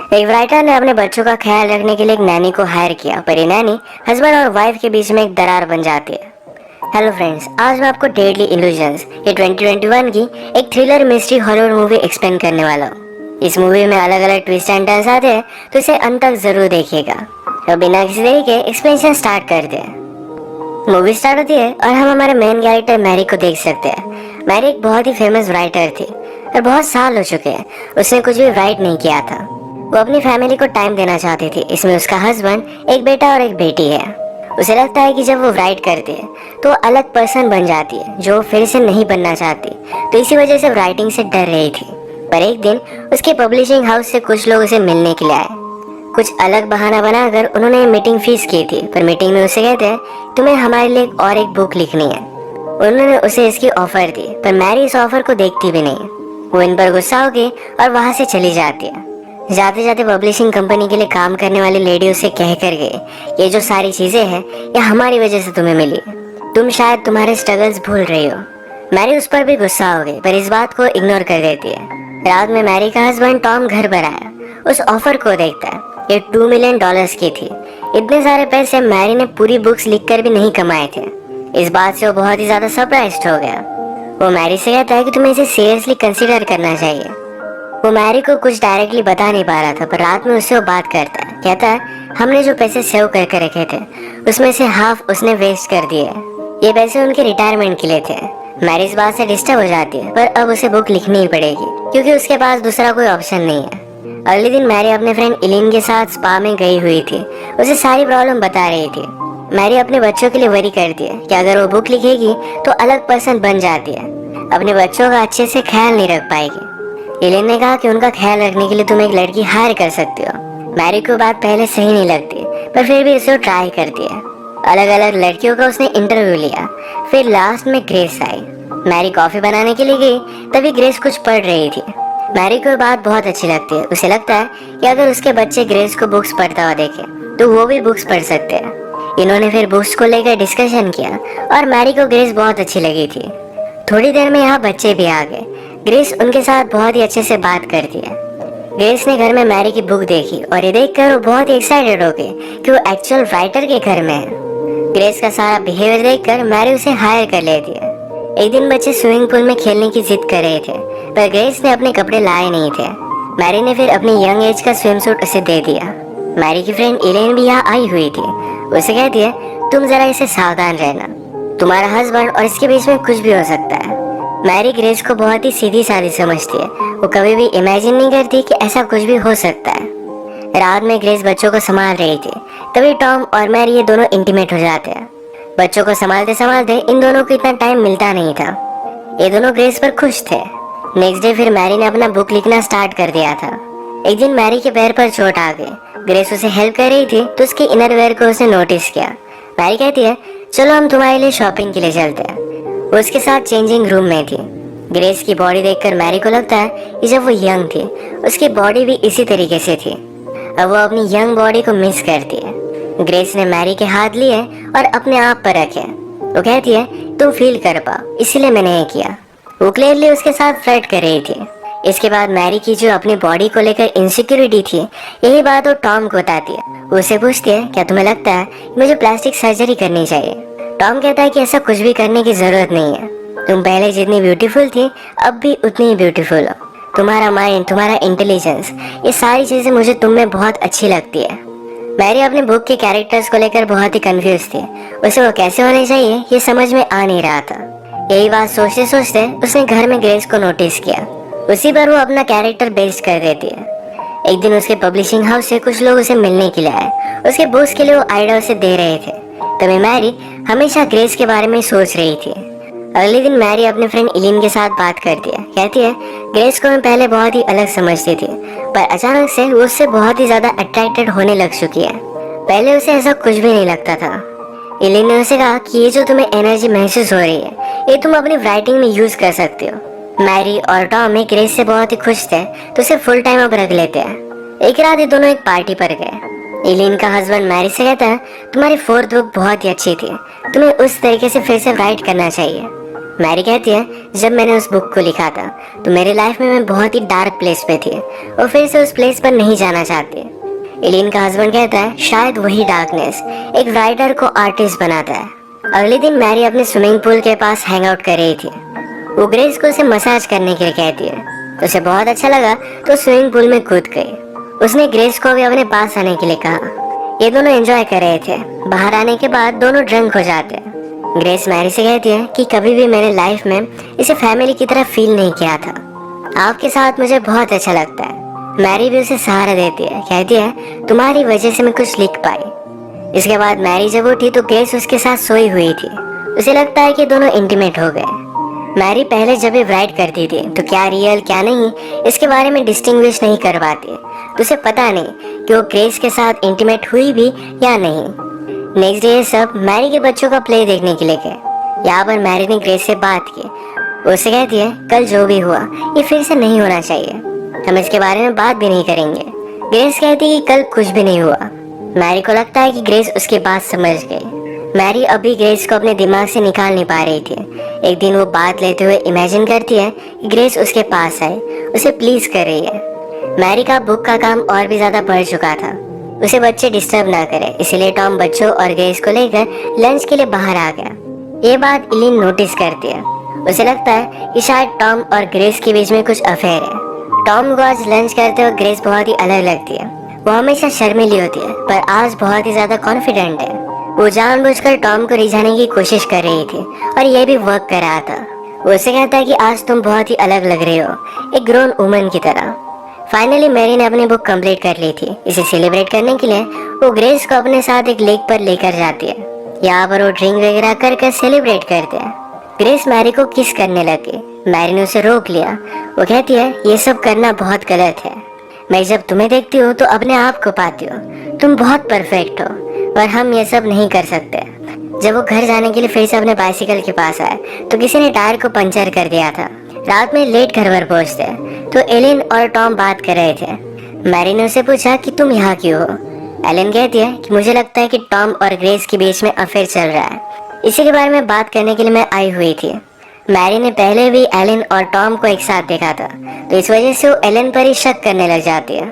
एक राइटर ने अपने बच्चों का ख्याल रखने के लिए एक नैनी को हायर किया, पर ये नैनी हस्बैंड और वाइफ के बीच में एक दरार बन जाती है। हेलो फ्रेंड्स, आज मैं आपको डेडली इल्यूजन्स ये 2021 की एक thriller mystery horror movie explain करने वाला हूँ। इस मूवी में अलग अलग ट्विस्ट एंड टर्न्स आते हैं, तो इसे अंत तक जरूर देखिएगा। तो बिना किसी देरी के एक्सप्लेनेशन स्टार्ट करते हैं। मूवी स्टार्ट होती है और हम हमारे मेन कैरेक्टर मैरी को देख सकते हैं। मैरी एक बहुत ही फेमस राइटर थी और बहुत साल हो चुके हैं उसने कुछ भी राइट नहीं किया था। वो अपनी फैमिली को टाइम देना चाहती थी। इसमें उसका हस्बैंड, एक बेटा और एक बेटी है। उसे लगता है कि जब वो राइट करती है तो वो अलग पर्सन बन जाती है जो फिर से नहीं बनना चाहती, तो इसी वजह से राइटिंग से डर रही थी। पर एक दिन उसके पब्लिशिंग हाउस से कुछ लोग उसे मिलने के लिए आए। कुछ अलग बहाना बनाकर उन्होंने मीटिंग फिक्स की थी, पर मीटिंग में उसे कहते हैं तुम्हें हमारे लिए और एक बुक लिखनी है। उन्होंने उसे इसकी ऑफर दी, पर मैरी इस ऑफर को देखती भी नहीं। वो इन पर गुस्सा हो गई और वहां से चली जाती है। जाते जाते पब्लिशिंग कंपनी के लिए काम करने वाली लेडी उसे कह कर गई, ये जो सारी चीजें हैं ये हमारी वजह से तुम्हें मिली, तुम शायद तुम्हारे स्ट्रगल्स भूल रही हो। मैरी उस पर भी गुस्सा हो गई, पर इस बात को इग्नोर कर देती है। रात में मैरी का हस्बैंड टॉम घर पर आया, उस ऑफर को देखता है। ये $2 मिलियन की थी। इतने सारे पैसे मैरी ने पूरी बुक्स लिखकर भी नहीं कमाए थे। इस बात से वो बहुत ही ज्यादा सरप्राइज्ड हो गया। वो मैरी से कहता है कि तुम्हें इसे सीरियसली कंसीडर करना चाहिए। वो मैरी को कुछ डायरेक्टली बता नहीं पा रहा था, पर रात में उससे वो बात करता है। कहता है हमने जो पैसे सेव करके रखे थे उसमें से हाफ उसने वेस्ट कर दिए। ये पैसे उनके रिटायरमेंट के लिए थे। मैरी इस बात से डिस्टर्ब हो जाती है, पर अब उसे बुक लिखनी ही पड़ेगी क्योंकि उसके पास दूसरा कोई ऑप्शन नहीं है। अगले दिन मैरी अपने फ्रेंड इलिन के साथ स्पा में गई हुई थी। उसे सारी प्रॉब्लम बता रही थी। मैरी अपने बच्चों के लिए वरी करती है कि अगर वो बुक लिखेगी तो अलग पर्सन बन जाती है, अपने बच्चों का अच्छे से ख्याल नहीं रख पाएगी। इलिन ने कहा कि उनका ख्याल रखने के लिए तुम एक लड़की हायर कर सकती हो। मैरी को बात पहले सही नहीं लगती, पर फिर भी उसे ट्राई करती है। अलग अलग लड़कियों का उसने इंटरव्यू लिया। फिर लास्ट में ग्रेस आई। मैरी कॉफी बनाने के लिए गई, तभी ग्रेस कुछ पढ़ रही थी। मैरी को बात बहुत अच्छी लगती है। उसे लगता है कि अगर उसके बच्चे ग्रेस को बुक्स पढ़ता हुआ देखे तो वो भी बुक्स पढ़ सकते हैं। इन्होंने फिर बुक्स को लेकर डिस्कशन किया और मैरी को ग्रेस बहुत अच्छी लगी थी। थोड़ी देर में यहाँ बच्चे भी आ गए। ग्रेस उनके साथ बहुत ही अच्छे से बात करती है। ग्रेस ने घर में मैरी की बुक देखी और ये देखकर वो बहुत ही एक्साइटेड हो गई कि वो एक्चुअल राइटर के घर में है। ग्रेस का सारा बिहेवियर देखकर मैरी उसे हायर कर लेती है। एक दिन बच्चे स्विमिंग पूल में खेलने की जिद कर रहे थे, पर ग्रेस ने अपने कपड़े लाए नहीं थे। मैरी ने फिर अपनी यंग एज का स्विम सूट उसे दे दिया। मैरी की फ्रेंड इलेन भी यहाँ आई हुई थी। उसे कहती है तुम जरा इसे सावधान रहना, तुम्हारा हस्बैंड और इसके बीच में कुछ भी हो सकता है। मैरी ग्रेस को बहुत ही सीधी सादी समझती है। वो कभी भी इमेजिन नहीं करती कि ऐसा कुछ भी हो सकता है। रात में ग्रेस बच्चों को संभाल रही थी, तभी टॉम और मैरी ये दोनों इंटीमेट हो जाते हैं। बच्चों को संभालते संभालते इन दोनों को इतना टाइम मिलता नहीं था। ये दोनों ग्रेस पर खुश थे। नेक्स्ट डे फिर मैरी ने अपना बुक लिखना स्टार्ट कर दिया था। एक दिन मैरी के पैर पर चोट आ गई। ग्रेस उसे हेल्प कर रही थी तो उसके इनरवेयर को उसने नोटिस किया। मैरी कहती है चलो हम तुम्हारे लिए शॉपिंग के लिए चलते हैं। वो उसके साथ चेंजिंग रूम में थी। ग्रेस की बॉडी देखकर मैरी को लगता है कि जब वो यंग थी उसकी बॉडी भी इसी तरीके से थी। अब वो अपनी यंग बॉडी को मिस करती है। ग्रेस ने मैरी के हाथ लिए और अपने आप पर रखे। वो कहती है तुम फील कर पाओ इसलिए मैंने ये किया। वो क्लियरली उसके साथ फ्लर्ट कर रही थी। इसके बाद मैरी की जो अपनी बॉडी को लेकर इनसिक्योरिटी थी, यही बात वो टॉम को बताती है। वो उसे पूछती है क्या तुम्हें लगता है मुझे प्लास्टिक सर्जरी करनी चाहिए। टॉम कहता है कि ऐसा कुछ भी करने की जरूरत नहीं है। तुम पहले जितनी ब्यूटीफुल थी अब भी उतनी ही ब्यूटीफुल हो। तुम्हारा माइंड, तुम्हारा इंटेलिजेंस, ये सारी चीजें मुझे तुम में बहुत अच्छी लगती है। मैरी अपने बुक के कैरेक्टर्स को लेकर बहुत ही कंफ्यूज थी। उसे वो कैसे होने चाहिए ये समझ में आ नहीं रहा था। यही बात सोचते सोचते उसने घर में ग्रेस को नोटिस किया। उसी पर वो अपना कैरेक्टर बेस्ड कर देती है। एक दिन उसके पब्लिशिंग हाउस से कुछ लोग उसे मिलने के लिए आए। उसके बुक्स के लिए वो आइडिया उसे दे रहे थे। तभी मैरी हमेशा ग्रेस के बारे में सोच रही थी। अगले दिन मैरी अपने फ्रेंड इलिन के साथ बात करती है। कहती है ग्रेस को मैं पहले बहुत ही अलग समझती थी, पर अचानक से वो उससे बहुत ही ज्यादा अट्रैक्टेड होने लग चुकी है। पहले उसे ऐसा कुछ भी नहीं लगता था। इलिन ने उसे कहा कि ये जो तुम्हें एनर्जी महसूस हो रही है ये तुम अपनी राइटिंग में यूज कर सकते हो। मैरी और टॉम एक ग्रेस से बहुत ही खुश थे तो उसे फुल टाइम अब रख लेते हैं। एक रात ये दोनों एक पार्टी पर गए। इलिन का हस्बैंड मैरी से कहता है तुम्हारी फोर्थ बुक बहुत ही अच्छी थी, तुम्हें उस तरीके से फिर से राइट करना चाहिए। मैरी कहती है, जब मैंने उस बुक को लिखा था तो मेरे लाइफ में मैं बहुत ही डार्क प्लेस पे थी और फिर से उस प्लेस पर नहीं जाना चाहती। एलिन का हस्बैंड कहता है, शायद वही डार्कनेस एक राइटर को आर्टिस्ट बनाता है। अगले दिन मैरी अपने स्विमिंग पूल के पास हैंग आउट कर रही थी। वो ग्रेस को उसे मसाज करने के लिए कहती है, तो उसे बहुत अच्छा लगा तो स्विमिंग पूल में कूद गई। उसने ग्रेस को भी अपने पास आने के लिए कहा। ये दोनों एंजॉय कर रहे थे। बाहर आने के बाद दोनों ड्रंक हो जाते हैं। ग्रेस मैरी से कहती है कि कभी भी मैंने लाइफ में इसे फैमिली की तरह फील नहीं किया था। आपके साथ मुझे बहुत अच्छा लगता है। मैरी भी उसे सहारा देती है, कहती है, तुम्हारी वजह से मैं कुछ लिख पाई। इसके बाद मैरी जब उठी तो ग्रेस उसके साथ सोई हुई थी। उसे लगता है कि दोनों इंटीमेट हो गए। मैरी पहले जब भी राइट करती थी तो क्या रियल क्या नहीं इसके बारे में डिस्टिंग्विश नहीं कर पाती, तो उसे पता नहीं कि वो ग्रेस के साथ इंटीमेट हुई भी या नहीं। नेक्स्ट डे सब मैरी के बच्चों का प्ले देखने के लिए गए। यहाँ पर मैरी ने ग्रेस से बात की। उससे कहती है, कल जो भी हुआ ये फिर से नहीं होना चाहिए, हम इसके बारे में बात भी नहीं करेंगे। ग्रेस कहती है कि कल कुछ भी नहीं हुआ। मैरी को लगता है कि ग्रेस उसकी बात समझ गई। मैरी अभी ग्रेस को अपने दिमाग से निकाल नहीं पा रही थी। एक दिन वो बात लेते हुए इमेजिन करती है कि ग्रेस उसके पास आए, उसे प्लीज कर रही है। मैरी का बुक का काम और भी ज्यादा बढ़ चुका था। उसे बच्चे डिस्टर्ब ना करे, इसलिए टॉम बच्चों और ग्रेस को लेकर लंच के लिए बाहर आ गया। ये बात एलिन नोटिस करती है। उसे लगता है कि शायद टॉम और ग्रेस के बीच में कुछ अफेयर है। टॉम को आज लंच करते हुए ग्रेस बहुत ही अलग लगती है। वो हमेशा शर्मीली होती है पर आज बहुत ही ज्यादा कॉन्फिडेंट है। वो जानबूझकर टॉम को रिझाने की कोशिश कर रही थी और ये भी वर्क कर रहा था। वो उसे कहता है कि आज तुम बहुत ही अलग लग रहे हो, एक ग्रोन वुमन की तरह। फाइनली मैरी ने अपनी बुक कंप्लीट कर ली थी। इसे सेलिब्रेट करने के लिए वो ग्रेस को अपने साथ एक लेक पर लेकर जाती है। यहाँ पर वो ड्रिंक वगैरह कर सेलिब्रेट करते हैं। ग्रेस मैरी को किस करने लगी। मैरी ने उसे रोक लिया। वो कहती है, ये सब करना बहुत गलत है। मैं जब तुम्हें देखती हूँ तो अपने आप को पाती हूँ। तुम बहुत परफेक्ट हो पर हम ये सब नहीं कर सकते। जब वो घर जाने के लिए फिर से अपने बाइसिकल के पास आए तो किसी ने टायर को पंचर कर दिया था। रात में लेट घर पर पहुंचते तो एलिन और टॉम बात कर रहे थे। मैरी ने उसे पूछा कि तुम यहाँ क्यों हो। एलिन कहती है कि मुझे लगता है कि टॉम और ग्रेस के बीच में अफेयर चल रहा है, इसी के बारे में बात करने के लिए मैं आई हुई थी। मैरी ने पहले भी एलिन और टॉम को एक साथ देखा था तो इस वजह से वो एलिन पर ही शक करने लग जाती है।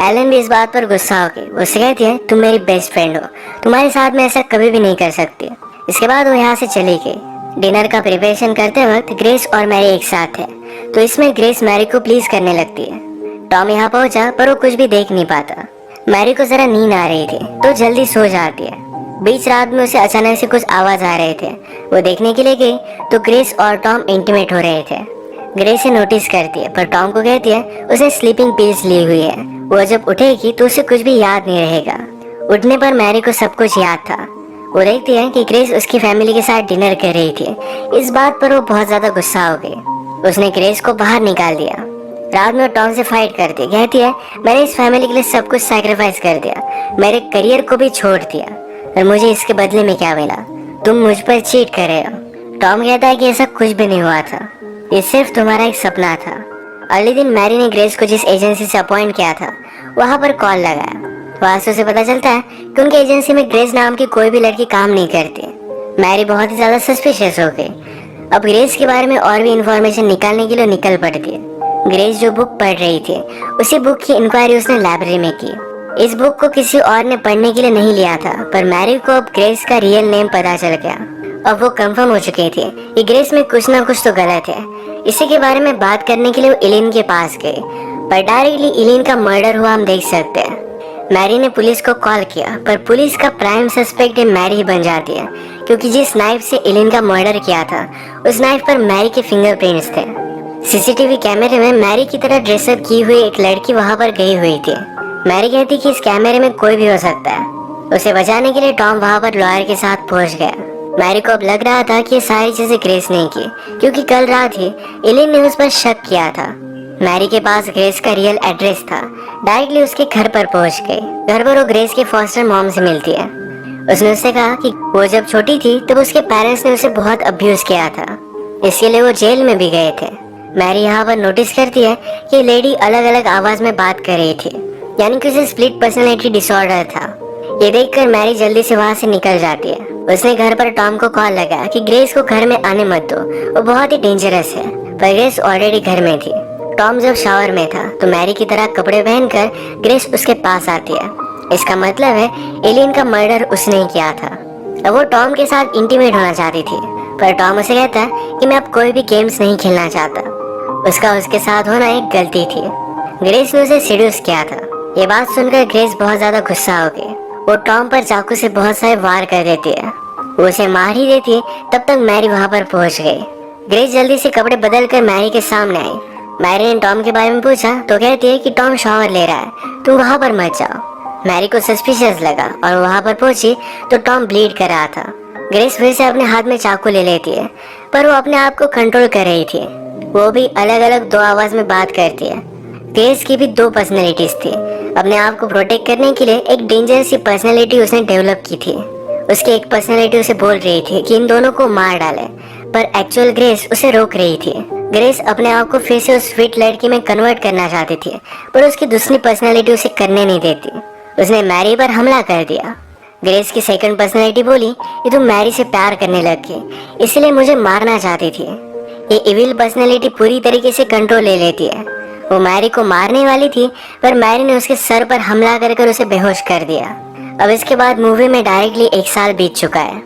एलिन भी इस बात पर गुस्सा हो गई। उससे कहती है, तुम मेरी बेस्ट फ्रेंड हो, तुम्हारे साथ मैं ऐसा कभी भी नहीं कर सकती। इसके बाद वो यहाँ से चली गई। डिनर का प्रिपरेशन करते वक्त ग्रेस और मैरी एक साथ है तो इसमें ग्रेस मैरी को प्लीज करने लगती है। टॉम यहाँ पहुंचा पर वो कुछ भी देख नहीं पाता। मैरी को जरा नींद आ रही थी तो जल्दी सो जाती है। बीच रात में उसे अचानक से कुछ आवाज आ रहे थे। वो देखने के लिए गई तो ग्रेस और टॉम इंटीमेट हो रहे थे। ग्रेस से नोटिस करती है पर टॉम को कहती है उसे स्लीपिंग पिल्स ली हुई है, वो जब उठेगी तो उसे कुछ भी याद नहीं रहेगा। उठने पर मैरी को सब कुछ याद था। वो देखती है कि ग्रेस उसकी फैमिली के साथ डिनर कर रही थी। इस बात पर वो बहुत ज्यादा गुस्सा हो गई। उसने ग्रेस को बाहर निकाल दिया। रात में वो टॉम से फाइट करती कहती है, मैंने इस फैमिली के लिए सब कुछ सैक्रिफाइस कर दिया, मेरे करियर को भी छोड़ दिया और मुझे इसके बदले में क्या मिला, तुम मुझ पर चीट कर रहे हो। टॉम कहता है कि ऐसा कुछ भी नहीं हुआ था, ये सिर्फ तुम्हारा एक सपना था। अगले दिन मैरी ने ग्रेस को जिस एजेंसी से अपॉइंट किया था वहाँ पर कॉल लगाया। वहाँ से उसे पता चलता है कि उनकी एजेंसी में ग्रेस नाम की कोई भी लड़की काम नहीं करती। मैरी बहुत ही ज्यादा सस्पिशियस हो गई। अब ग्रेस के बारे में और भी इंफॉर्मेशन निकालने के लिए निकल पड़ती है। ग्रेस जो बुक पढ़ रही थी उसी बुक की इंक्वायरी उसने लाइब्रेरी में की। इस बुक को किसी और ने पढ़ने के लिए नहीं लिया था पर मैरी को अब ग्रेस का रियल नेम पता चल गया। अब वो कंफर्म हो चुकी थी कि ग्रेस में कुछ ना कुछ तो गलत है। इसी के बारे में बात करने के लिए वो एलिन के पास गए पर डायरेक्टली एलिन का मर्डर हुआ हम देख सकते हैं। मैरी ने पुलिस को कॉल किया पर पुलिस का प्राइम सस्पेक्ट मैरी ही बन जाती है क्योंकि जिस नाइफ से एलिन का मर्डर किया था उस नाइफ पर मैरी के फिंगरप्रिंट्स थे। सीसीटीवी कैमरे में मैरी की तरह ड्रेसअप की हुई एक लड़की वहां पर गई हुई थी। मैरी कहती कि इस कैमरे में कोई भी हो सकता है। उसे बचाने के लिए टॉम वहां पर लॉयर के साथ पहुंच गया। मैरी को अब लग रहा था कि ये सारी चीजें ग्रेस ने की क्योंकि कल रात ही एलिन ने उस पर शक किया था। मैरी के पास ग्रेस का रियल एड्रेस था। डायरेक्टली उसके घर पर पहुंच गई। घर पर वो ग्रेस के फॉस्टर मॉम से मिलती है। उसने उससे कहा कि वो जब छोटी थी तब उसके पेरेंट्स ने उसे बहुत अब्यूज किया था, इसके लिए वो जेल में भी गए थे। मैरी यहाँ पर नोटिस करती है कि लेडी अलग अलग आवाज में बात कर रही थी, यानी कि उसे स्प्लिट पर्सनालिटी डिसऑर्डर था। ये देखकर मैरी जल्दी से वहाँ से निकल जाती है। उसने घर पर टॉम को कॉल लगाया कि ग्रेस को घर में आने मत दो, वो बहुत ही डेंजरस है। पर ग्रेस ऑलरेडी घर में थी। टॉम जब शावर में था तो मैरी की तरह कपड़े पहनकर ग्रेस उसके पास आती है। इसका मतलब है एलियन का मर्डर उसने ही किया था। अब वो टॉम के साथ इंटीमेट होना चाहती थी, पर टॉम उसे कहता है कि मैं अब कोई भी गेम्स नहीं खेलना चाहता। उसका उसके साथ होना एक गलती थी। ग्रेस ने उसे सीड्यूस किया था। ये बात सुनकर ग्रेस बहुत ज्यादा गुस्सा हो गई। वो टॉम पर चाकू से बहुत सारे वार कर देती है। वो उसे मार ही देती है, तब तक मैरी वहां पर पहुंच गई। ग्रेस जल्दी से कपड़े बदल कर मैरी के सामने आई। मैरी ने टॉम के बारे में पूछा तो कहती है कि टॉम शावर ले रहा है, तुम वहां पर मत जाओ। मैरी को सस्पिशियस लगा और वहां पर पहुंची तो टॉम ब्लीड कर रहा था। ग्रेस फिर से अपने हाथ में चाकू ले लेती है, पर वो अपने आप को कंट्रोल कर रही थी। वो भी अलग अलग दो आवाज में बात करती है। ग्रेस की भी दो पर्सनैलिटीज थी। अपने आप को प्रोटेक्ट करने के लिए एक डेंजरस सी पर्सनैलिटी उसने डेवलप की थी। उसकी एक पर्सनैलिटी उसे बोल रही थी कि इन दोनों को मार डाले, पर एक्चुअल ग्रेस उसे रोक रही थी। ग्रेस अपने आप को फिर से उस स्वीट लड़की में कन्वर्ट करना चाहती थी, पर उसकी दूसरी पर्सनैलिटी उसे करने नहीं देती। उसने मैरी पर हमला कर दिया। ग्रेस की सेकंड पर्सनैलिटी बोली कि तुम मैरी से प्यार करने लगी, इसलिए मुझे मारना चाहती थी। ये इविल पर्सनैलिटी पूरी तरीके से कंट्रोल ले लेती है। वो मैरी को मारने वाली थी, पर मैरी ने उसके सर पर हमला कर उसे बेहोश कर दिया। अब इसके बाद मूवी में डायरेक्टली 1 साल बीत चुका है।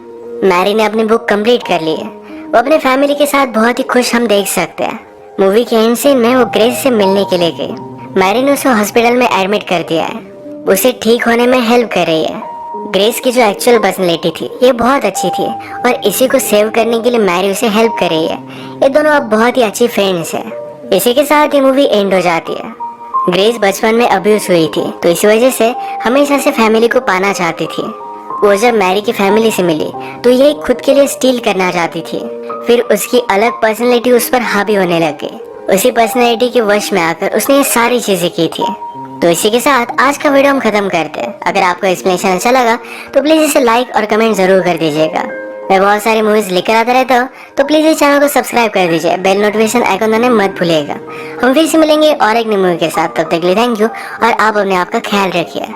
मैरी ने अपनी बुक कंप्लीट कर ली है। वो अपने फैमिली के साथ बहुत ही खुश हम देख सकते हैं। मूवी के एंड सीन में वो ग्रेस से मिलने के लिए गई। मैरी ने उसे हॉस्पिटल में एडमिट कर दिया है। उसे ठीक होने में हेल्प कर रही है। ग्रेस की जो एक्चुअल पर्सनैलिटी थी ये बहुत अच्छी थी, और इसी को सेव करने के लिए मैरी उसे हेल्प कर रही है। ये दोनों अब बहुत ही अच्छी फ्रेंड्स हैं। इसी के साथ ये मूवी एंड हो जाती है। ग्रेस बचपन में अब्यूज हुई थी, तो इसी वजह से हमेशा से फैमिली को पाना चाहती थी। वो जब मैरी की फैमिली से मिली तो ये खुद के लिए स्टील करना चाहती थी। फिर उसकी अलग पर्सनैलिटी उस पर हावी होने लग गई। उसी पर्सनैलिटी के वश में आकर उसने ये सारी चीजें की थी। तो इसी के साथ आज का वीडियो हम खत्म करते हैं। अगर आपको एक्सप्लेनेशन अच्छा लगा तो प्लीज इसे लाइक और कमेंट जरूर कर दीजिएगा। मैं बहुत सारी मूवीज लेकर आता रहता हूँ, तो प्लीज इस चैनल को सब्सक्राइब कर दीजिए। बेल नोटिफिकेशन आइकन दबाना मत भूलिएगा। हम फिर से मिलेंगे और एक नई मूवी के साथ। तब तक के लिए थैंक यू, और आप अपने आप का ख्याल रखिए।